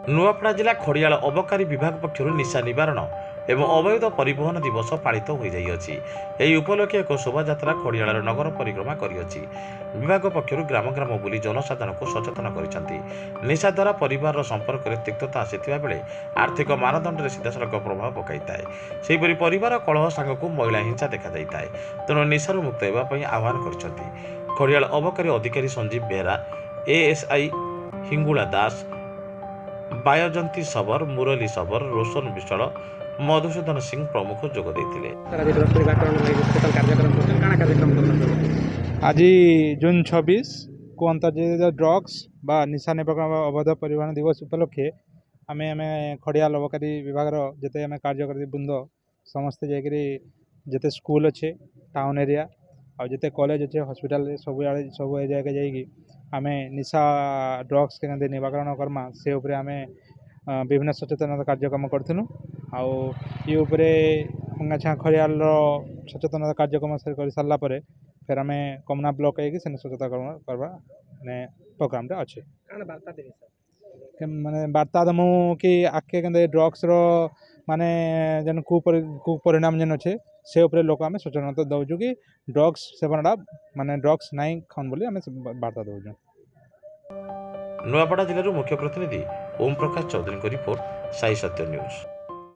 नुआपड़ा जिला खड़ियाल अबकारी विभाग पक्षर निशा निवारण एवं अवैध परिवहन दिवस पालित हो यही उपलक्षे एक शोभायात्रा खड़ियाल नगर परिक्रमा करियछि। विभाग पक्षर ग्राम ग्राम बुली जनसाधारण को सचेतन करिसेंति। निशा द्वारा परिवार संपर्क में तिक्तता आसिथिबा बेले आर्थिक मानदंड में सीधासलख प्रभाव पकाइଥାଏ। सेहिपरि परिवार कलह सांगक महिला हिंसा देखा जाइଥାଏ। तेणु निशारू मुक्त होगा आह्वान करिसेंति। खड़ियाल अबकारी अधिकारी संजीव बेहरा, एएसआई हिंगुला दास, बायजंती सबर, मुरली सबर, रोशन विश्वाल, मधुसूदन सिंह प्रमुख जोग देइथिले। आज जून 26 को अंतर्जातीय ड्रग्स बा निशा निवारण अवैध परिवहन दिवस उपलक्षे आम खड़ियाल अबकारी विभाग जिते आम कार्यकारी बृंद समस्ते जाकि जिते स्कूल अच्छे टाउन एरिया आते कॉलेज अच्छे हॉस्पिटल सब जगह जाकि आम निशा ड्रग्स के निवारण करमा से उपरे आम विभिन्न सचेतनता कार्यक्रम करूँ। आउ खड़ियाल सचेतनता कार्यक्रम कर सारा फिर आम कमना ब्लॉक से सचेतन करवा प्रोग्राम अच्छे माने वार्ता दमु कि आगे के ड्रग्स माने जेन कुपरिणाम जेन अच्छे से उपरे लोक आम सचेतनता दौचु कि ड्रग्स सेवनटा माने ड्रग्स नाई खान बोली आम वार्ता दौचु। नुआपड़ा जिलूर मुख्य प्रतिनिधि ओम प्रकाश चौधरी को रिपोर्ट, साई सत्य न्यूज।